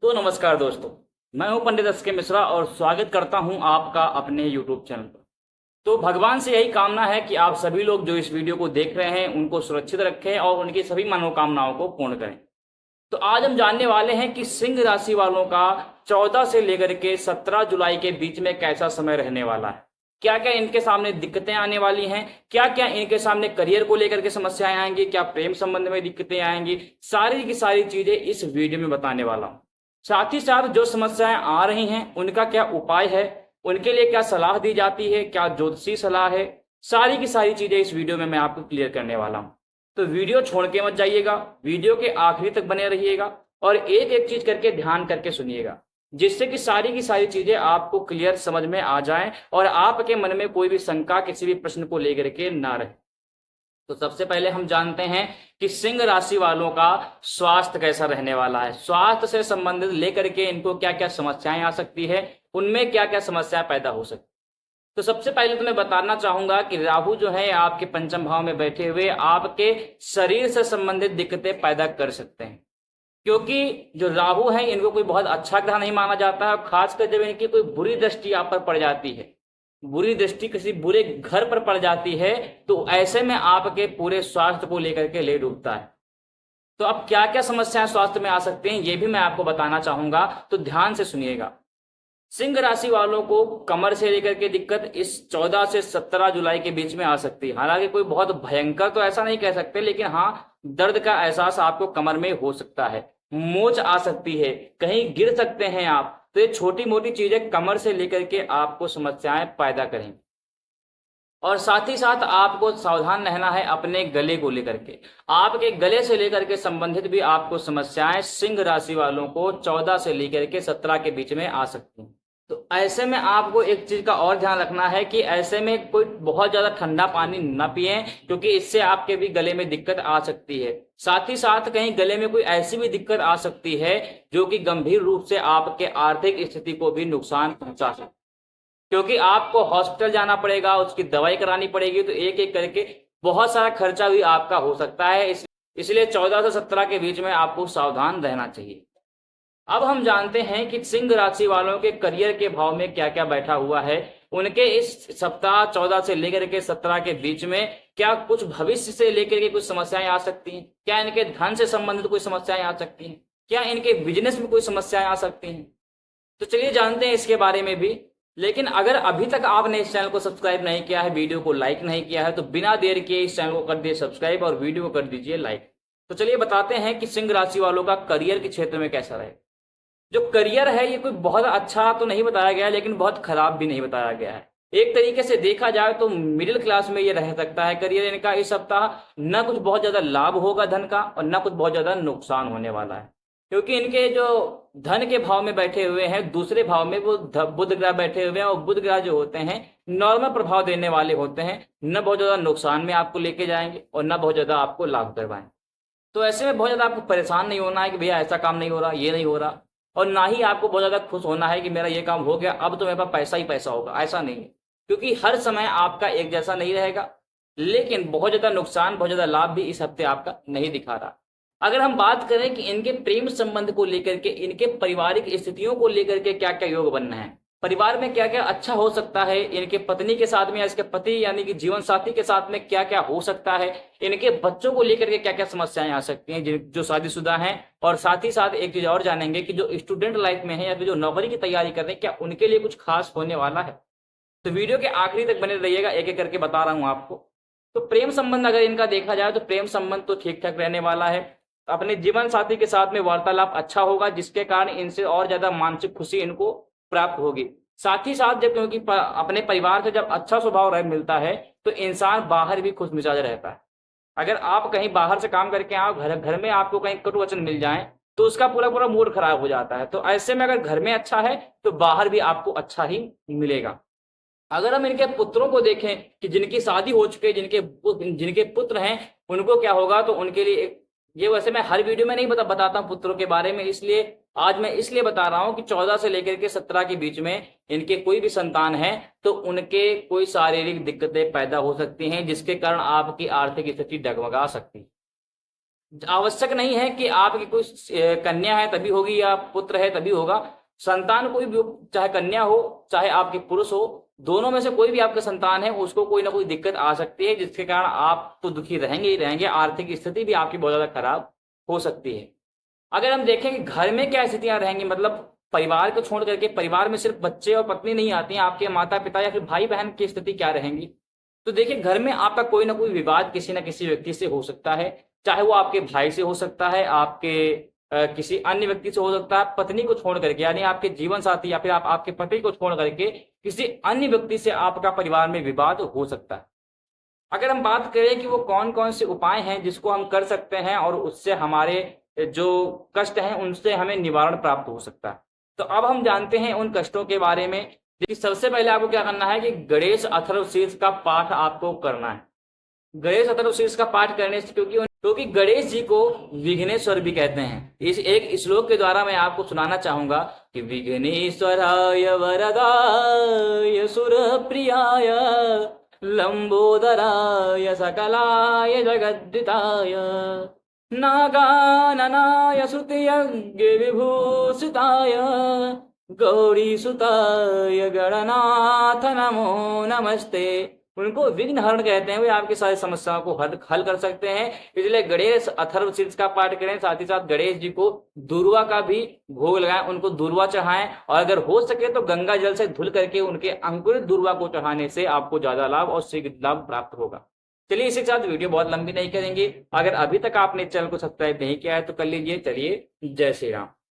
तो नमस्कार दोस्तों, मैं हूं पंडित एस के मिश्रा और स्वागत करता हूं आपका अपने YouTube चैनल पर। तो भगवान से यही कामना है कि आप सभी लोग जो इस वीडियो को देख रहे हैं उनको सुरक्षित रखें और उनकी सभी मनोकामनाओं को पूर्ण करें। तो आज हम जानने वाले हैं कि सिंह राशि वालों का 14 से लेकर के 17 जुलाई के बीच में कैसा समय रहने वाला है। क्या क्या इनके सामने दिक्कतें आने वाली हैं, क्या क्या इनके सामने करियर को लेकर के समस्याएं आएंगी, क्या प्रेम संबंध में दिक्कतें आएंगी, सारी की सारी चीजें इस वीडियो में बताने वाला हूं। साथ ही साथ जो समस्याएं आ रही हैं उनका क्या उपाय है, उनके लिए क्या सलाह दी जाती है, क्या ज्योतिषी सलाह है, सारी की सारी चीजें इस वीडियो में मैं आपको क्लियर करने वाला हूं। तो वीडियो छोड़ के मत जाइएगा, वीडियो के आखिरी तक बने रहिएगा और एक एक चीज करके ध्यान करके सुनिएगा, जिससे कि सारी की सारी चीजें आपको क्लियर समझ में आ जाएं और आपके मन में कोई भी शंका किसी भी प्रश्न को लेकर के ना रहे। तो सबसे पहले हम जानते हैं कि सिंह राशि वालों का स्वास्थ्य कैसा रहने वाला है। स्वास्थ्य से संबंधित लेकर के इनको क्या क्या समस्याएं आ सकती है, उनमें क्या क्या समस्याएं पैदा हो सकती है। तो सबसे पहले तो मैं बताना चाहूंगा कि राहु जो है आपके पंचम भाव में बैठे हुए आपके शरीर से संबंधित दिक्कतें पैदा कर सकते हैं, क्योंकि जो राहु है इनको कोई बहुत अच्छा ग्रह नहीं माना जाता है। खासकर जब इनकी कोई बुरी दृष्टि आप पर पड़ जाती है, बुरी दृष्टि किसी बुरे घर पर पड़ जाती है, तो ऐसे में आपके पूरे स्वास्थ्य को लेकर के ले डूबता है। तो अब क्या क्या समस्याएं स्वास्थ्य में आ सकती हैं ये भी मैं आपको बताना चाहूंगा, तो ध्यान से सुनिएगा। सिंह राशि वालों को कमर से लेकर के दिक्कत इस 14 से 17 जुलाई के बीच में आ सकती है। हालांकि कोई बहुत भयंकर तो ऐसा नहीं कह सकते, लेकिन हाँ, दर्द का एहसास आपको कमर में हो सकता है, मोच आ सकती है, कहीं गिर सकते हैं आप। तो ये छोटी मोटी चीजें कमर से लेकर के आपको समस्याएं पैदा करेंगी। और साथ ही साथ आपको सावधान रहना है अपने गले को लेकर के। आपके गले से लेकर के संबंधित भी आपको समस्याएं सिंह राशि वालों को 14 से लेकर के 17 के बीच में आ सकती हैं। तो ऐसे में आपको एक चीज का और ध्यान रखना है कि ऐसे में कोई बहुत ज्यादा ठंडा पानी न पिए, क्योंकि इससे आपके भी गले में दिक्कत आ सकती है। साथ ही साथ कहीं गले में कोई ऐसी भी दिक्कत आ सकती है जो कि गंभीर रूप से आपके आर्थिक स्थिति को भी नुकसान पहुंचा सकती है, क्योंकि आपको हॉस्पिटल जाना पड़ेगा, उसकी दवाई करानी पड़ेगी, तो एक एक करके बहुत सारा खर्चा भी आपका हो सकता है। इसलिए 14 से 17 के बीच में आपको सावधान रहना चाहिए। अब हम जानते हैं कि सिंह राशि वालों के करियर के भाव में क्या क्या बैठा हुआ है। उनके इस सप्ताह 14 से लेकर के 17 के बीच में क्या कुछ भविष्य से लेकर के कुछ समस्याएं आ सकती हैं, क्या इनके धन से संबंधित कोई समस्याएं आ सकती हैं, क्या इनके बिजनेस में कोई समस्याएं आ सकती हैं। तो चलिए जानते हैं इसके बारे में भी। लेकिन अगर अभी तक आपने इस चैनल को सब्सक्राइब नहीं किया है, वीडियो को लाइक नहीं किया है, तो बिना देर किए इस चैनल को कर दिए सब्सक्राइब और वीडियो को कर दीजिए लाइक। तो चलिए बताते हैं कि सिंह राशि वालों का करियर के क्षेत्र में कैसा रहेगा। जो करियर है ये कोई बहुत अच्छा तो नहीं बताया गया है, लेकिन बहुत खराब भी नहीं बताया गया है। एक तरीके से देखा जाए तो मिडिल क्लास में ये रह सकता है करियर इनका इस सप्ताह। न कुछ बहुत ज्यादा लाभ होगा धन का और न कुछ बहुत ज्यादा नुकसान होने वाला है, क्योंकि इनके जो धन के भाव में बैठे हुए हैं, दूसरे भाव में वो बुध ग्रह बैठे हुए हैं, और बुध ग्रह जो होते हैं नॉर्मल प्रभाव देने वाले होते हैं, न बहुत ज्यादा नुकसान में आपको लेके जाएंगे और न बहुत ज्यादा आपको लाभ करवाएंगे। तो ऐसे में बहुत ज्यादा आपको परेशान नहीं होना है कि भैया ऐसा काम नहीं हो रहा, ये नहीं हो रहा, और ना ही आपको बहुत ज्यादा खुश होना है कि मेरा ये काम हो गया अब तो मेरे पास पैसा ही पैसा होगा। ऐसा नहीं है, क्योंकि हर समय आपका एक जैसा नहीं रहेगा, लेकिन बहुत ज्यादा नुकसान बहुत ज्यादा लाभ भी इस हफ्ते आपका नहीं दिखा रहा। अगर हम बात करें कि इनके प्रेम संबंध को लेकर के, इनके पारिवारिक स्थितियों को लेकर के क्या क्या योग बनना है, परिवार में क्या क्या अच्छा हो सकता है, इनके पत्नी के साथ में या इसके पति यानी कि जीवन साथी के साथ में क्या क्या हो सकता है, इनके बच्चों को लेकर के क्या क्या समस्याएं आ सकती हैं जो शादीशुदा हैं। और साथ ही साथ एक चीज और जानेंगे कि जो स्टूडेंट लाइफ में है या फिर जो नौकरी की तैयारी कर रहे हैं, क्या उनके लिए कुछ खास होने वाला है। तो वीडियो के आखिरी तक बने रहिएगा, एक एक करके बता रहा हूं आपको। तो प्रेम संबंध अगर इनका देखा जाए तो प्रेम संबंध तो ठीक ठाक रहने वाला है। अपने जीवन साथी के साथ में वार्तालाप अच्छा होगा, जिसके कारण इनसे और ज्यादा मानसिक खुशी इनको प्राप्त होगी। साथ ही साथ जब क्योंकि अपने परिवार से जब अच्छा स्वभाव मिलता है तो इंसान बाहर भी खुश मिजाज रहता है। अगर आप कहीं बाहर से काम करके आओ, घर घर में आपको कहीं कटु वचन मिल जाए तो उसका पूरा पूरा मूड खराब हो जाता है। तो ऐसे में अगर घर में अच्छा है तो बाहर भी आपको अच्छा ही मिलेगा। अगर हम इनके पुत्रों को देखें कि जिनकी शादी हो चुकी है, जिनके पुत्र हैं, उनको क्या होगा, तो उनके लिए ये वैसे मैं हर वीडियो में नहीं बताता हूं पुत्रों के बारे में, इसलिए आज मैं इसलिए बता रहा हूं कि 14 से लेकर के 17 के बीच में इनके कोई भी संतान है तो उनके कोई शारीरिक दिक्कतें पैदा हो सकती हैं, जिसके कारण आपकी आर्थिक स्थिति डगमगा सकती है। आवश्यक नहीं है कि आपकी कोई कन्या है तभी होगी या पुत्र है तभी होगा। संतान कोई भी हो, चाहे कन्या हो चाहे आपके पुरुष हो, दोनों में से कोई भी आपका संतान है उसको कोई ना कोई दिक्कत आ सकती है, जिसके कारण आप तो दुखी रहेंगे ही रहेंगे, आर्थिक स्थिति भी आपकी बहुत ज्यादा खराब हो सकती है। अगर हम देखें कि घर में क्या स्थितियां रहेंगी, मतलब परिवार को छोड़ करके, परिवार में सिर्फ बच्चे और पत्नी नहीं आती हैं, आपके माता पिता या फिर भाई बहन की स्थिति क्या रहेंगी। तो देखिए, घर में आपका कोई ना कोई विवाद किसी ना किसी व्यक्ति से हो सकता है, चाहे वो आपके भाई से हो सकता है, आपके किसी अन्य व्यक्ति से हो सकता है, पत्नी को छोड़ करके, यानी आपके जीवन साथी या फिर आपके पति को छोड़ करके किसी अन्य व्यक्ति से आपका परिवार में विवाद हो सकता है। अगर हम बात करें कि वो कौन कौन से उपाय हैं जिसको हम कर सकते हैं और उससे हमारे जो कष्ट हैं उनसे हमें निवारण प्राप्त हो सकता है, तो अब हम जानते हैं उन कष्टों के बारे में। देखिए, सबसे पहले आपको क्या करना है कि गणेश अथर्वशीर्ष का पाठ आपको करना है। गणेश अथर्वशीर्ष का पाठ करने से, क्योंकि गणेश जी को विघ्नेश्वर भी कहते हैं। इस एक श्लोक के द्वारा मैं आपको सुनाना चाहूंगा कि विघ्नेश्वराय वरदाय सुरप्रियाय लंबोदराय सकलाय जगद्दिताय नागाननाय श्रुतियज्ञ विभूषिताय गौरीसुताय गणनाथ नमो नमस्ते। उनको विघ्न हरण कहते हैं, वे आपकी सारी समस्याओं को हल कर सकते हैं। इसलिए गणेश अथर्वशीर्ष का पाठ करें, साथ ही साथ गणेश जी को दूर्वा का भी भोग लगाएं, उनको दूर्वा चढ़ाएं, और अगर हो सके तो गंगा जल से धुल करके उनके अंकुरित दूर्वा को चढ़ाने से आपको ज्यादा लाभ और शीघ्र लाभ प्राप्त होगा। चलिए, इसी के साथ वीडियो बहुत लंबी नहीं करेंगे। अगर अभी तक आपने चैनल को सब्सक्राइब नहीं किया है तो कर लीजिए। चलिए, जय श्री राम।